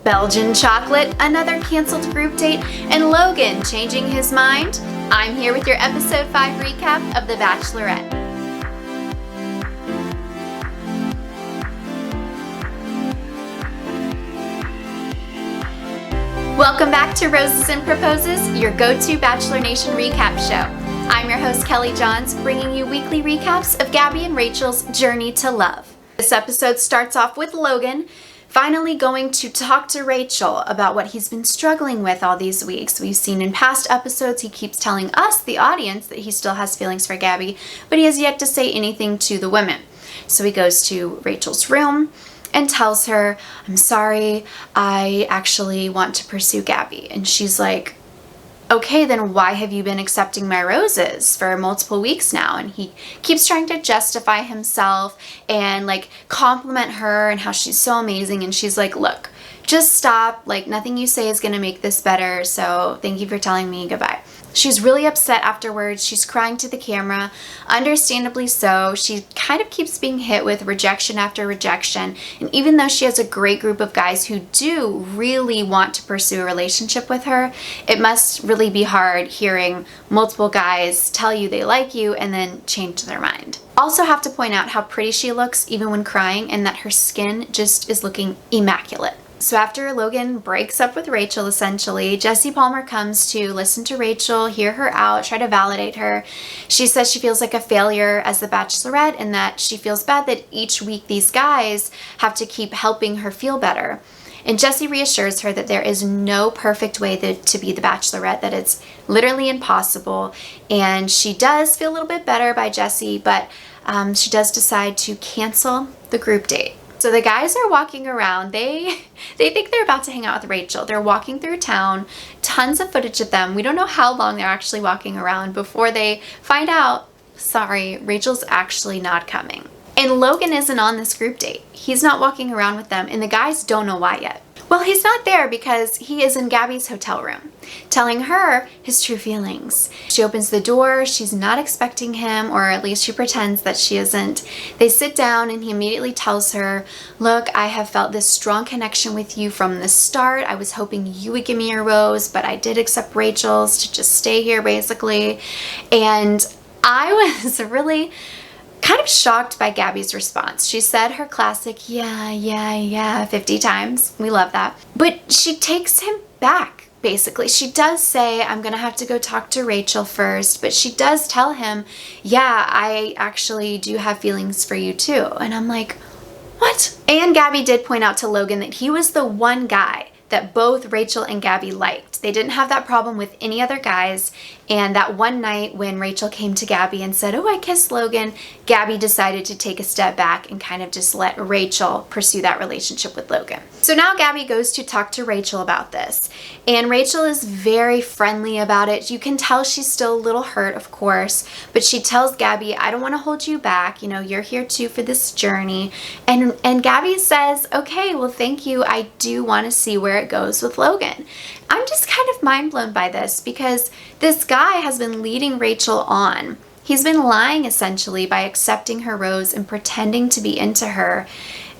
Belgian chocolate, another canceled group date, and Logan changing his mind? I'm here with your episode 5 recap of The Bachelorette. Welcome back to Roses and Proposes, your go-to Bachelor Nation recap show. I'm your host, Kelly Johns, bringing you weekly recaps of Gabby and Rachel's journey to love. This episode starts off with Logan finally going to talk to Rachel about what he's been struggling with all these weeks. We've seen in past episodes he keeps telling us, the audience, that he still has feelings for Gabby, but he has yet to say anything to the women. So he goes to Rachel's room and tells her, "I'm sorry, I actually want to pursue Gabby." And she's like, "Okay, then why have you been accepting my roses for multiple weeks now?" And he keeps trying to justify himself and compliment her and how she's so amazing. And she's like, "Look, just stop. Nothing you say is going to make this better. So thank you for telling me goodbye." She's really upset afterwards. She's crying to the camera, understandably so. She kind of keeps being hit with rejection after rejection. And even though she has a great group of guys who do really want to pursue a relationship with her, it must really be hard hearing multiple guys tell you they like you and then change their mind. Also have to point out how pretty she looks even when crying, and that her skin just is looking immaculate. So after Logan breaks up with Rachel, essentially, Jesse Palmer comes to listen to Rachel, hear her out, try to validate her. She says she feels like a failure as the Bachelorette and that she feels bad that each week these guys have to keep helping her feel better. And Jesse reassures her that there is no perfect way to be the Bachelorette, that it's literally impossible. And she does feel a little bit better by Jesse, but she does decide to cancel the group date. So the guys are walking around. They think they're about to hang out with Rachel. They're walking through town, tons of footage of them. We don't know how long they're actually walking around before they find out, sorry, Rachel's actually not coming. And Logan isn't on this group date. He's not walking around with them, and the guys don't know why yet. Well, he's not there because he is in Gabby's hotel room, telling her his true feelings. She opens the door. She's not expecting him, or at least she pretends that she isn't. They sit down and he immediately tells her, "Look, I have felt this strong connection with you from the start. I was hoping you would give me your rose, but I did accept Rachel's to just stay here, basically." And I was really kind of shocked by Gabby's response. She said her classic, yeah, 50 times. We love that. But she takes him back, basically. She does say, "I'm going to have to go talk to Rachel first," but she does tell him, "Yeah, I actually do have feelings for you too." And I'm like, what? And Gabby did point out to Logan that he was the one guy that both Rachel and Gabby liked. They didn't have that problem with any other guys. And that one night when Rachel came to Gabby and said, "Oh, I kissed Logan," Gabby decided to take a step back and kind of just let Rachel pursue that relationship with Logan. So now Gabby goes to talk to Rachel about this. And Rachel is very friendly about it. You can tell she's still a little hurt, of course, but she tells Gabby, "I don't want to hold you back. You're here too for this journey." And Gabby says, "Okay, well, thank you. I do want to see where it goes with Logan." I'm just kind of mind blown by this because this guy has been leading Rachel on. He's been lying essentially by accepting her rose and pretending to be into her.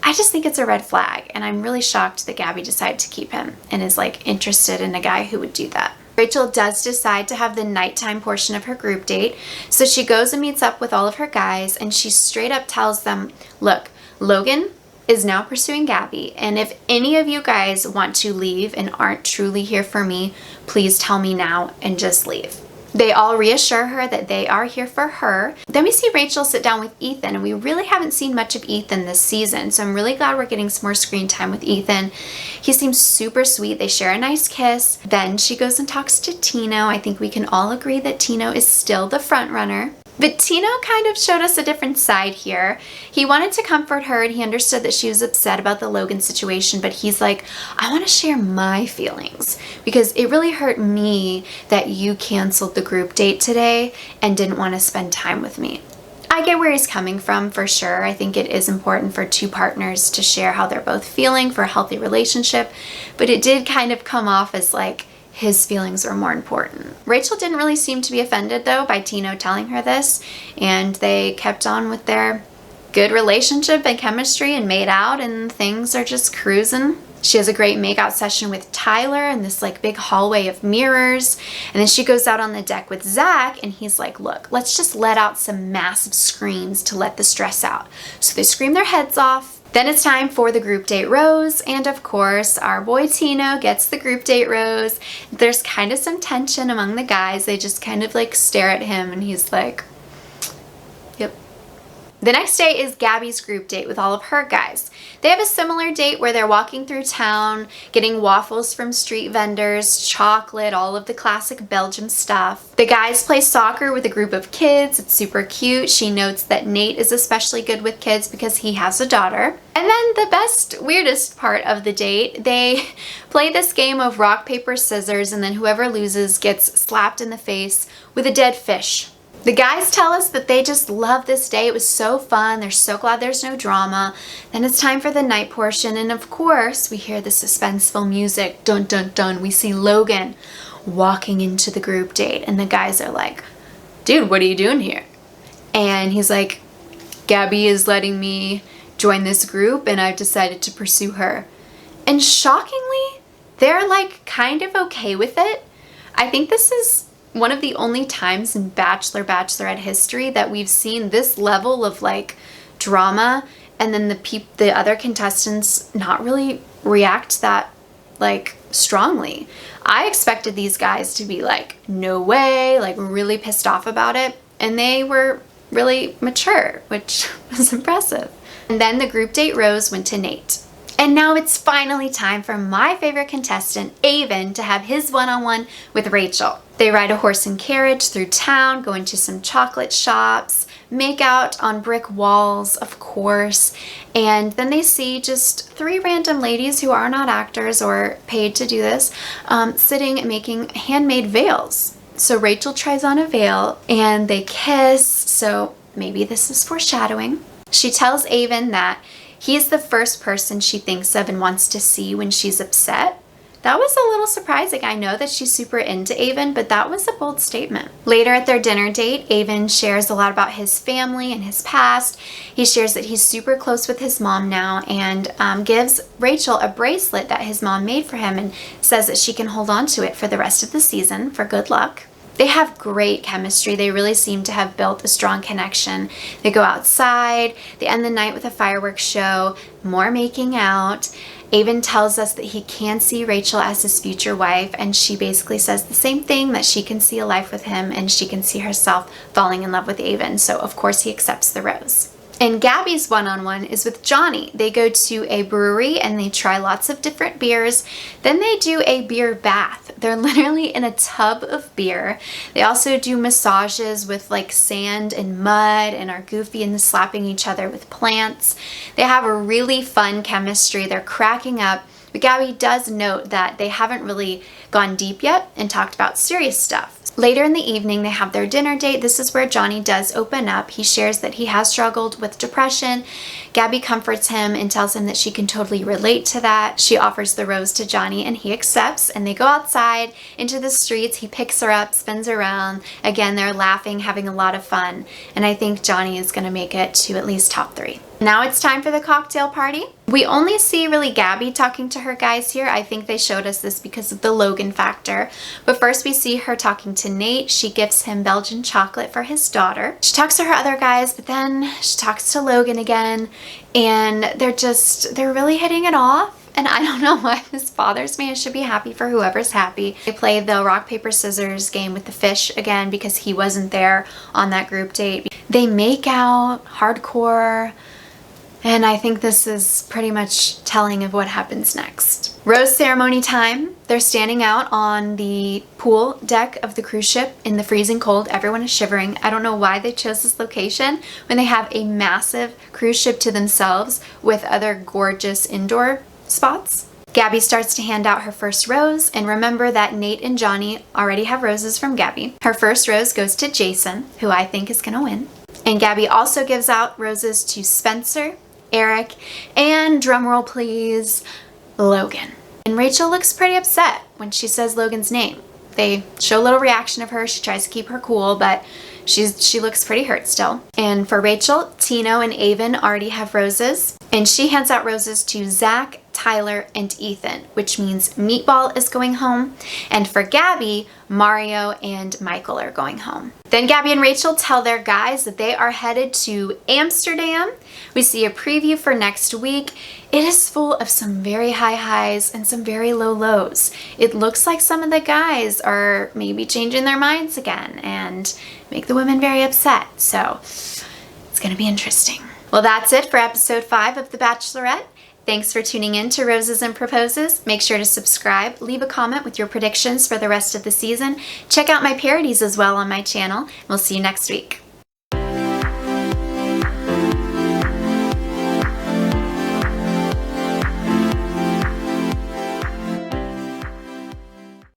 I just think it's a red flag, and I'm really shocked that Gabby decided to keep him and is interested in a guy who would do that. Rachel does decide to have the nighttime portion of her group date, so she goes and meets up with all of her guys, and she straight up tells them, "Look, Logan is now pursuing Gabby, and if any of you guys want to leave and aren't truly here for me, please tell me now and just leave." They all reassure her that they are here for her. Then we see Rachel sit down with Ethan, and we really haven't seen much of Ethan this season, so I'm really glad we're getting some more screen time with Ethan. He seems super sweet. They share a nice kiss. Then she goes and talks to Tino. I think we can all agree that Tino is still the front runner. But Tino kind of showed us a different side here. He wanted to comfort her, and he understood that she was upset about the Logan situation, but he's like, "I want to share my feelings because it really hurt me that you canceled the group date today and didn't want to spend time with me." I get where he's coming from, for sure. I think it is important for two partners to share how they're both feeling for a healthy relationship, but it did kind of come off as his feelings were more important. Rachel didn't really seem to be offended, though, by Tino telling her this, and they kept on with their good relationship and chemistry and made out, and things are just cruising She has a great makeout session with Tyler in this like big hallway of mirrors. And then she goes out on the deck with Zach and he's like, look, let's just let out some massive screams to let the stress out. So they scream their heads off. Then it's time for the group date rose. And of course, our boy Tino gets the group date rose. There's kind of some tension among the guys. They just kind of like stare at him and he's like, yep. The next day is Gabby's group date with all of her guys. They have a similar date where they're walking through town, getting waffles from street vendors, chocolate, all of the classic Belgium stuff. The guys play soccer with a group of kids. It's super cute. She notes that Nate is especially good with kids because he has a daughter. And then the best, weirdest part of the date, they play this game of rock, paper, scissors, and then whoever loses gets slapped in the face with a dead fish. The guys tell us that they just love this day. It was so fun. They're so glad there's no drama. Then it's time for the night portion. And of course, we hear the suspenseful music. Dun, dun, dun. We see Logan walking into the group date. And the guys are like, dude, what are you doing here? And he's like, Gabby is letting me join this group and I've decided to pursue her. And shockingly, they're like kind of okay with it. I think this is one of the only times in Bachelorette history that we've seen this level of like drama and then the other contestants not really react that like strongly. I expected these guys to be like, no way, like really pissed off about it. And they were really mature, which was impressive. And then the group date rose went to Nate. And now it's finally time for my favorite contestant, Avon, to have his one-on-one with Rachel. They ride a horse and carriage through town, go into some chocolate shops, make out on brick walls, of course, and then they see just 3 random ladies who are not actors or paid to do this, sitting and making handmade veils. So Rachel tries on a veil and they kiss, so maybe this is foreshadowing. She tells Avon that he is the first person she thinks of and wants to see when she's upset. That was a little surprising. I know that she's super into Avon, but that was a bold statement. Later at their dinner date, Avon shares a lot about his family and his past. He shares that he's super close with his mom now and gives Rachel a bracelet that his mom made for him and says that she can hold on to it for the rest of the season for good luck. They have great chemistry. They really seem to have built a strong connection. They go outside, they end the night with a fireworks show, more making out. Avon tells us that he can see Rachel as his future wife, and she basically says the same thing, that she can see a life with him and she can see herself falling in love with Avon. So of course he accepts the rose. And Gabby's one-on-one is with Johnny. They go to a brewery and they try lots of different beers. Then they do a beer bath. They're literally in a tub of beer. They also do massages with like sand and mud and are goofy and slapping each other with plants. They have a really fun chemistry. They're cracking up. But Gabby does note that they haven't really gone deep yet and talked about serious stuff. Later in the evening, they have their dinner date. This is where Johnny does open up. He shares that he has struggled with depression. Gabby comforts him and tells him that she can totally relate to that. She offers the rose to Johnny and he accepts, and they go outside into the streets. He picks her up, spins her around. Again, they're laughing, having a lot of fun. And I think Johnny is going to make it to at least top 3. Now it's time for the cocktail party. We only see really Gabby talking to her guys here. I think they showed us this because of the Logan factor. But first we see her talking to Nate. She gifts him Belgian chocolate for his daughter. She talks to her other guys, but then she talks to Logan again. And they're really hitting it off. And I don't know why this bothers me. I should be happy for whoever's happy. They play the rock, paper, scissors game with the fish again because he wasn't there on that group date. They make out hardcore. And I think this is pretty much telling of what happens next. Rose ceremony time. They're standing out on the pool deck of the cruise ship in the freezing cold. Everyone is shivering. I don't know why they chose this location when they have a massive cruise ship to themselves with other gorgeous indoor spots. Gabby starts to hand out her first rose, and remember that Nate and Johnny already have roses from Gabby. Her first rose goes to Jason, who I think is gonna win. And Gabby also gives out roses to Spencer, Eric, and drumroll please, Logan. And Rachel looks pretty upset when she says Logan's name. They show a little reaction of her. She tries to keep her cool, but she looks pretty hurt still. And for Rachel, Tino and Avon already have roses, and she hands out roses to Zach, Tyler, and Ethan, which means Meatball is going home. And for Gabby, Mario and Michael are going home. Then Gabby and Rachel tell their guys that they are headed to Amsterdam. We see a preview for next week. It is full of some very high highs and some very low lows. It looks like some of the guys are maybe changing their minds again and make the women very upset. So it's going to be interesting. Well, that's it for episode 5 of The Bachelorette. Thanks for tuning in to Roses and Proposes. Make sure to subscribe, leave a comment with your predictions for the rest of the season. Check out my parodies as well on my channel. We'll see you next week.